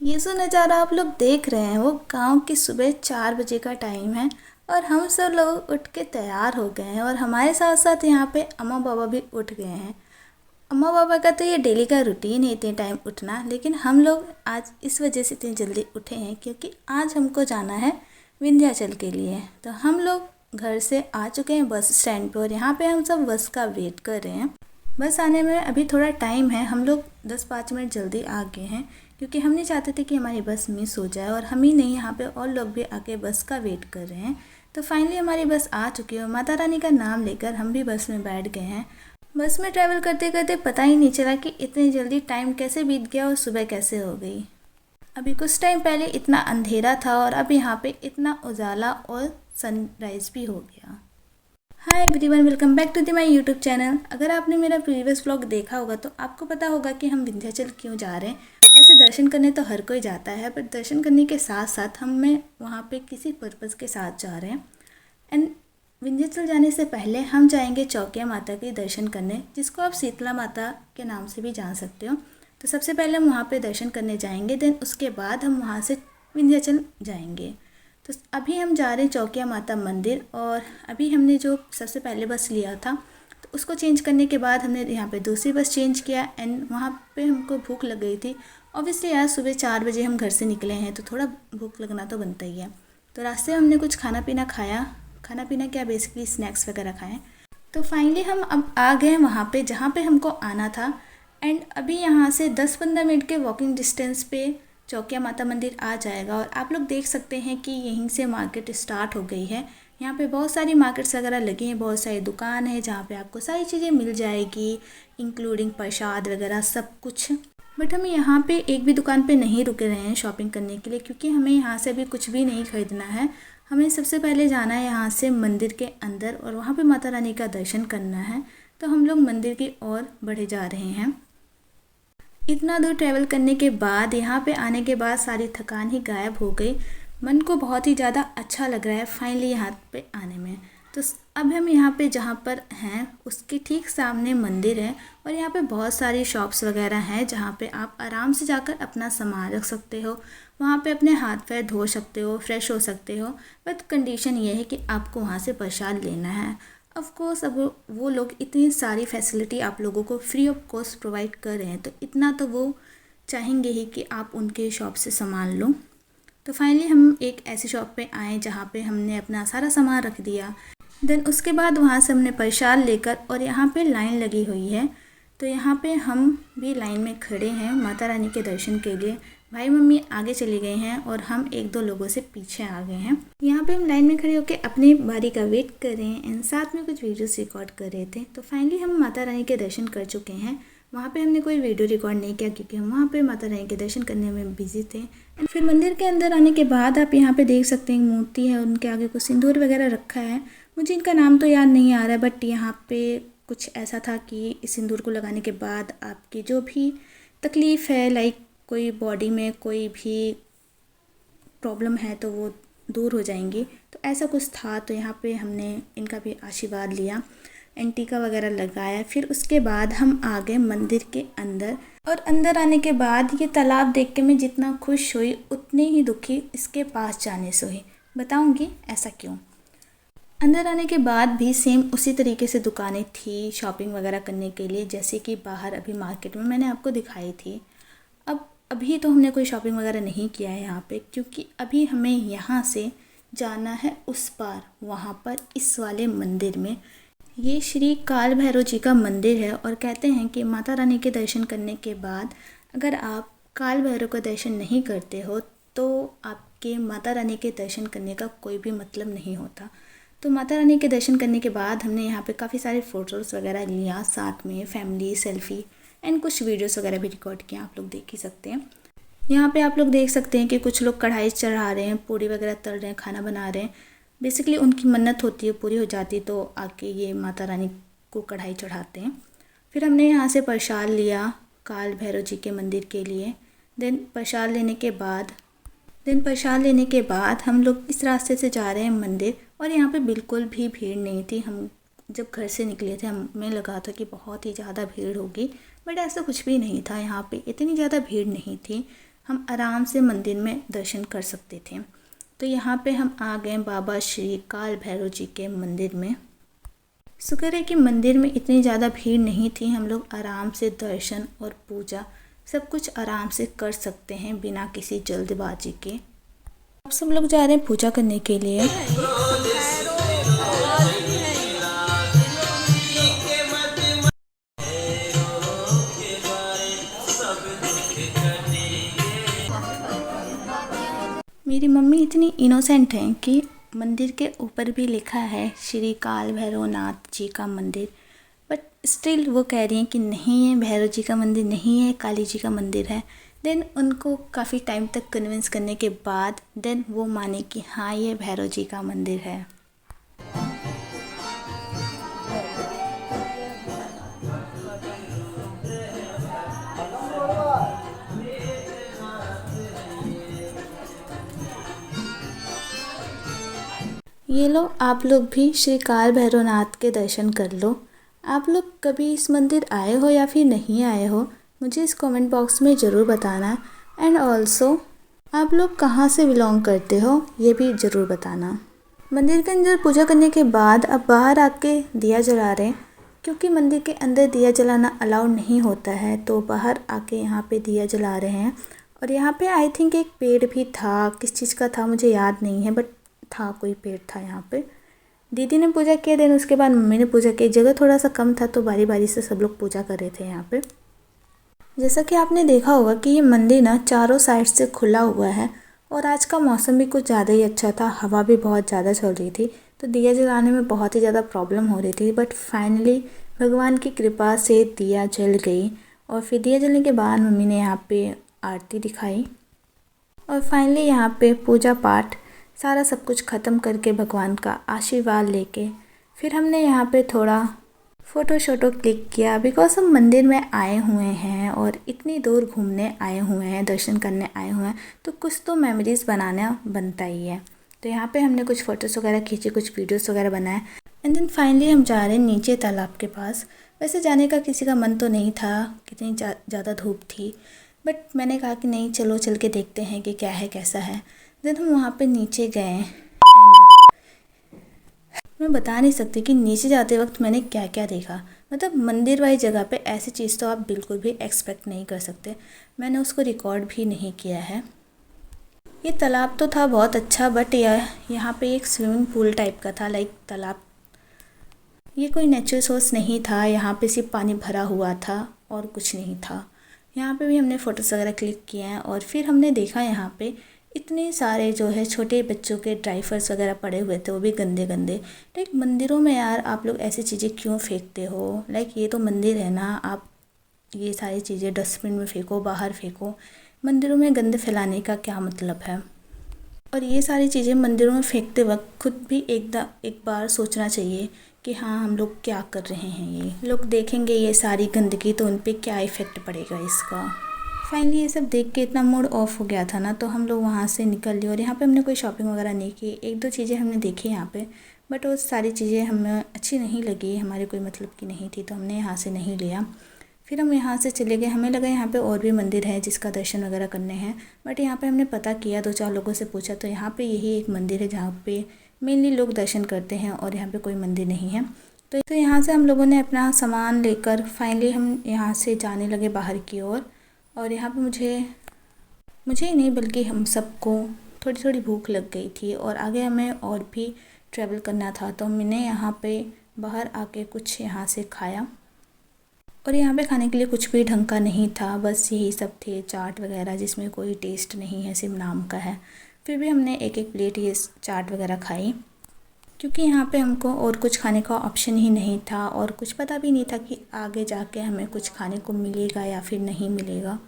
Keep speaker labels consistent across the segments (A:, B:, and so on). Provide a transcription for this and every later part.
A: ये जो नज़ारा आप लोग देख रहे हैं वो गांव की सुबह 4 बजे का टाइम है और हम सब लोग उठ के तैयार हो गए हैं और हमारे साथ साथ यहाँ पे अम्मा बाबा भी उठ गए हैं। अम्मा पापा का तो ये डेली का रूटीन है इतने टाइम उठना, लेकिन हम लोग आज इस वजह से इतनी जल्दी उठे हैं क्योंकि आज हमको जाना है विंध्याचल के लिए। तो हम लोग घर से आ चुके हैं बस स्टैंड पे और यहाँ पे हम सब बस का वेट कर रहे हैं। बस आने में अभी थोड़ा टाइम है, हम लोग 10-5 मिनट जल्दी आ गए हैं क्योंकि हम नहीं चाहते थे कि हमारी बस मिस हो जाए और हम ही नहीं, यहाँ पे और लोग भी आके बस का वेट कर रहे हैं। तो फाइनली हमारी बस आ चुकी है और माता रानी का नाम लेकर हम भी बस में बैठ गए हैं। बस में ट्रैवल करते करते पता ही नहीं चला कि इतनी जल्दी टाइम कैसे बीत गया और सुबह कैसे हो गई। अभी कुछ टाइम पहले इतना अंधेरा था और अब यहाँ पे इतना उजाला और सनराइज़ भी हो गया। Hi everyone, welcome back to my YouTube channel. अगर आपने मेरा प्रीवियस व्लॉग देखा होगा तो आपको पता होगा कि हम विंध्याचल क्यों जा रहे हैं। ऐसे दर्शन करने तो हर कोई जाता है, पर दर्शन करने के साथ साथ हमें वहाँ पे किसी पर्पज़ के साथ जा रहे हैं। एंड विंध्याचल जाने से पहले हम जाएंगे चौकिया माता के दर्शन करने, जिसको आप शीतला माता के नाम से भी जान सकते हो। तो सबसे पहले हम वहाँ पे दर्शन करने जाएंगे, देन उसके बाद हम वहाँ से विंध्याचल जाएंगे। तो अभी हम जा रहे हैं चौकिया माता मंदिर और अभी हमने जो सबसे पहले बस लिया था तो उसको चेंज करने के बाद हमने यहाँ पे दूसरी बस चेंज किया। एंड वहाँ पे हमको भूख लग गई थी। ऑब्वियसली आज सुबह 4 बजे हम घर से निकले हैं तो थोड़ा भूख लगना तो बनता ही है। तो रास्ते में हमने कुछ खाना पीना खाया, खाना पीना क्या बेसिकली स्नैक्स वगैरह खाएँ। तो फाइनली हम अब आ गए वहाँ पे जहाँ पे हमको आना था। एंड अभी यहाँ से 10-15 मिनट के वॉकिंग डिस्टेंस पे चौकिया माता मंदिर आ जाएगा और आप लोग देख सकते हैं कि यहीं से मार्केट स्टार्ट हो गई है। यहाँ पे बहुत सारी मार्केट्स वगैरह लगी हैं, बहुत सारी दुकान है जहाँ पे आपको सारी चीज़ें मिल जाएगी, इंक्लूडिंग प्रसाद वगैरह सब कुछ। बट हम यहाँ पे एक भी दुकान पे नहीं रुके रहे हैं शॉपिंग करने के लिए क्योंकि हमें यहाँ से अभी कुछ भी नहीं खरीदना है। हमें सबसे पहले जाना है यहाँ से मंदिर के अंदर और वहाँ पे माता रानी का दर्शन करना है। तो हम लोग मंदिर की ओर बढ़े जा रहे हैं। इतना दूर ट्रैवल करने के बाद यहाँ पे आने के बाद सारी थकान ही गायब हो गई। मन को बहुत ही ज़्यादा अच्छा लग रहा है फाइनली यहाँ पे आने में। तो अब हम यहाँ पे जहाँ पर हैं उसके ठीक सामने मंदिर है और यहाँ पे बहुत सारी शॉप्स वगैरह हैं जहाँ पे आप आराम से जाकर अपना सामान रख सकते हो, वहाँ पे अपने हाथ पैर धो सकते हो, फ्रेश हो सकते हो। बट कंडीशन ये है कि आपको वहाँ से प्रसाद लेना है। ऑफ कोर्स अब वो लोग इतनी सारी फैसिलिटी आप लोगों को फ्री ऑफ कॉस्ट प्रोवाइड कर रहे हैं तो इतना तो वो चाहेंगे ही कि आप उनके शॉप से सामान लो। तो फाइनली हम एक ऐसी शॉप पे आए जहाँ पे हमने अपना सारा सामान रख दिया। देन उसके बाद वहाँ से हमने प्रसाद लेकर और यहाँ पे लाइन लगी हुई है तो यहाँ पे हम भी लाइन में खड़े हैं माता रानी के दर्शन के लिए। भाई मम्मी आगे चले गए हैं और हम 1-2 लोगों से पीछे आ गए हैं। यहाँ पे हम लाइन में खड़े होकर अपनी बारी का वेट कर रहे हैं एंड साथ में कुछ वीडियोस रिकॉर्ड कर रहे थे। तो फाइनली हम माता रानी के दर्शन कर चुके हैं। वहाँ पे हमने कोई वीडियो रिकॉर्ड नहीं किया क्योंकि हम वहाँ पे माता रानी के दर्शन करने में बिजी थे। एंड फिर मंदिर के अंदर आने के बाद आप यहाँ पे देख सकते हैं मूर्ति है, उनके आगे कुछ सिंदूर वगैरह रखा है। मुझे इनका नाम तो याद नहीं आ रहा है, बट यहाँ पे कुछ ऐसा था कि इस सिंदूर को लगाने के बाद आपकी जो भी तकलीफ़ है, लाइक कोई बॉडी में कोई भी प्रॉब्लम है तो वो दूर हो जाएंगी। तो ऐसा कुछ था। तो यहाँ पे हमने इनका भी आशीर्वाद लिया, टीका वगैरह लगाया। फिर उसके बाद हम आ गए मंदिर के अंदर और अंदर आने के बाद ये तालाब देख के मैं जितना खुश हुई उतनी ही दुखी इसके पास जाने से हुई। बताऊँगी ऐसा क्यों। अंदर आने के बाद भी सेम उसी तरीके से दुकानें थी शॉपिंग वगैरह करने के लिए जैसे कि बाहर अभी मार्केट में मैंने आपको दिखाई थी। अभी तो हमने कोई शॉपिंग वगैरह नहीं किया है यहाँ पे क्योंकि अभी हमें यहाँ से जाना है उस पार, वहाँ पर इस वाले मंदिर में। ये श्री काल भैरव जी का मंदिर है और कहते हैं कि माता रानी के दर्शन करने के बाद अगर आप काल भैरव का दर्शन नहीं करते हो तो आपके माता रानी के दर्शन करने का कोई भी मतलब नहीं होता। तो माता रानी के दर्शन करने के बाद हमने यहाँ पे काफ़ी सारे फ़ोटोज़ वगैरह लिया, साथ में फैमिली सेल्फ़ी एंड कुछ वीडियोस वगैरह भी रिकॉर्ड किया, आप लोग देख ही सकते हैं। यहाँ पे आप लोग देख सकते हैं कि कुछ लोग कढ़ाई चढ़ा रहे हैं, पूड़ी वगैरह तल रहे हैं, खाना बना रहे हैं। बेसिकली उनकी मन्नत होती है, पूरी हो जाती तो आके ये माता रानी को कढ़ाई चढ़ाते हैं। फिर हमने यहाँ से प्रसाद लिया काल भैरव जी के मंदिर के लिए। देन प्रसाद लेने के बाद हम लोग इस रास्ते से जा रहे हैं मंदिर और यहाँ पे बिल्कुल भी भीड़ नहीं थी। हम जब घर से निकले थे हमें लगा था कि बहुत ही ज़्यादा भीड़ होगी, बट ऐसा कुछ भी नहीं था। यहाँ पे इतनी ज़्यादा भीड़ नहीं थी। हम आराम से मंदिर में दर्शन कर सकते थे। तो यहाँ पे हम आ गए बाबा श्री काल भैरव जी के मंदिर में। शुक्र है कि मंदिर में इतनी ज़्यादा भीड़ नहीं थी, हम लोग आराम से दर्शन और पूजा सब कुछ आराम से कर सकते हैं बिना किसी जल्दबाजी के। अब सब लोग जा रहे हैं पूजा करने के लिए। मेरी मम्मी इतनी इनोसेंट हैं कि मंदिर के ऊपर भी लिखा है श्री काल भैरवनाथ जी का मंदिर, बट स्टिल वो कह रही हैं कि नहीं, ये भैरव जी का मंदिर नहीं है, काली जी का मंदिर है। देन उनको काफ़ी टाइम तक कन्विंस करने के बाद देन वो माने कि हाँ, ये भैरव जी का मंदिर है। ये लो, आप लोग भी श्री काल भैरवनाथ के दर्शन कर लो। आप लोग कभी इस मंदिर आए हो या फिर नहीं आए हो, मुझे इस कमेंट बॉक्स में ज़रूर बताना। एंड ऑल्सो आप लोग कहाँ से बिलोंग करते हो ये भी ज़रूर बताना। मंदिर के अंदर पूजा करने के बाद अब बाहर आके दिया जला रहे हैं, क्योंकि मंदिर के अंदर दिया जलाना अलाउड नहीं होता है, तो बाहर आके यहाँ पे दिया जला रहे हैं। और यहाँ पे आई थिंक एक पेड़ भी था, किस चीज़ का था मुझे याद नहीं है, बट था, कोई पेड़ था यहाँ पे। दीदी ने पूजा किया, देन उसके बाद मम्मी ने पूजा की। जगह थोड़ा सा कम था तो बारी बारी से सब लोग पूजा कर रहे थे यहाँ पे। जैसा कि आपने देखा होगा कि ये मंदिर ना चारों साइड से खुला हुआ है, और आज का मौसम भी कुछ ज़्यादा ही अच्छा था, हवा भी बहुत ज़्यादा चल रही थी, तो दिया जलाने में बहुत ही ज़्यादा प्रॉब्लम हो रही थी। बट फाइनली भगवान की कृपा से दिया जल गई, और फिर दिया जलने के बाद मम्मी ने यहाँ पे आरती दिखाई, और फाइनली यहाँ पे पूजा पाठ सारा सब कुछ ख़त्म करके भगवान का आशीर्वाद लेके फिर हमने यहाँ पे थोड़ा फ़ोटो शोटो क्लिक किया, बिकॉज हम मंदिर में आए हुए हैं और इतनी दूर घूमने आए हुए हैं, दर्शन करने आए हुए हैं, तो कुछ तो मेमोरीज़ बनाना बनता ही है। तो यहाँ पे हमने कुछ फ़ोटोज़ वगैरह खींचे, कुछ वीडियोस वगैरह बनाए, एंड देन फाइनली हम जा रहे हैं नीचे तालाब के पास। वैसे जाने का किसी का मन तो नहीं था, कितनी ज़्यादा धूप थी, बट मैंने कहा कि नहीं, चलो चल के देखते हैं कि क्या है कैसा है। देन हम वहाँ पे नीचे गए, एंड मैं बता नहीं सकती कि नीचे जाते वक्त मैंने क्या क्या देखा। मतलब मंदिर वाली जगह पे ऐसी चीज़ तो आप बिल्कुल भी एक्सपेक्ट नहीं कर सकते। मैंने उसको रिकॉर्ड भी नहीं किया है। ये तालाब तो था बहुत अच्छा, बट यहाँ पे एक स्विमिंग पूल टाइप का था, लाइक तालाब। ये कोई नेचुरल सोर्स नहीं था, यहाँ पे सिर्फ पानी भरा हुआ था और कुछ नहीं था। यहाँ पे भी हमने फ़ोटोज़ वगैरह क्लिक किए हैं, और फिर हमने देखा यहाँ पे इतने सारे जो है छोटे बच्चों के ड्राइवर्स वगैरह पड़े हुए थे, वो भी गंदे गंदे। लाइक मंदिरों में यार आप लोग ऐसी चीज़ें क्यों फेंकते हो? लाइक ये तो मंदिर है ना, आप ये सारी चीज़ें डस्टबिन में फेंको, बाहर फेंको। मंदिरों में गंदे फैलाने का क्या मतलब है? और ये सारी चीज़ें मंदिरों में फेंकते वक्त खुद भी एक बार सोचना चाहिए कि हाँ, हम लोग क्या कर रहे हैं। ये लोग देखेंगे ये सारी गंदगी तो उन पर क्या इफ़ेक्ट पड़ेगा इसका। फाइनली ये सब देख के इतना मूड ऑफ हो गया था ना, तो हम लोग वहाँ से निकल लिए, और यहाँ पे हमने कोई शॉपिंग वगैरह नहीं की। एक दो चीज़ें हमने देखी यहाँ पे, बट वो सारी चीज़ें हमें अच्छी नहीं लगी, हमारे कोई मतलब की नहीं थी, तो हमने यहाँ से नहीं लिया। फिर हम यहाँ से चले गए। हमें लगा यहाँ पे और भी मंदिर है जिसका दर्शन वगैरह करने हैं, बट यहाँ पे हमने पता किया, दो चार लोगों से पूछा, तो यहाँ पे यही एक मंदिर है जहाँ पे मेनली लोग दर्शन करते हैं, और यहाँ पे कोई मंदिर नहीं है। तो यहाँ से हम लोगों ने अपना सामान लेकर फाइनली हम यहाँ से जाने लगे बाहर की ओर। और यहाँ पे मुझे ही नहीं बल्कि हम सबको थोड़ी थोड़ी भूख लग गई थी, और आगे हमें और भी ट्रैवल करना था, तो मैंने यहाँ पे बाहर आके कुछ यहाँ से खाया। और यहाँ पे खाने के लिए कुछ भी ढंग का नहीं था, बस यही सब थे, चाट वगैरह जिसमें कोई टेस्ट नहीं है, सिर्फ नाम का है। फिर भी हमने एक एक प्लेट ये चाट वगैरह खाई, क्योंकि यहाँ पे हमको और कुछ खाने का ऑप्शन ही नहीं था, और कुछ पता भी नहीं था कि आगे जाके हमें कुछ खाने को मिलेगा या फिर नहीं मिलेगा।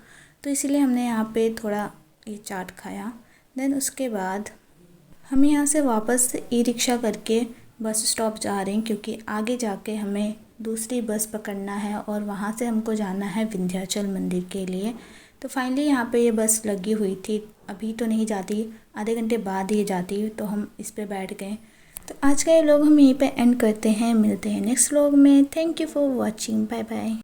A: तो इसीलिए हमने यहाँ पे थोड़ा ये चाट खाया। देन उसके बाद हम यहाँ से वापस ई रिक्शा करके बस स्टॉप जा रहे हैं, क्योंकि आगे जाके हमें दूसरी बस पकड़ना है, और वहाँ से हमको जाना है विंध्याचल मंदिर के लिए। तो फाइनली यहाँ पे ये बस लगी हुई थी, अभी तो नहीं जाती, आधे घंटे बाद ही जाती, तो हम इस पे बैठ गए। तो आज का ये व्लॉग हम यहीं पे एंड करते हैं, मिलते हैं नेक्स्ट व्लॉग में। Thank you for watching, bye bye.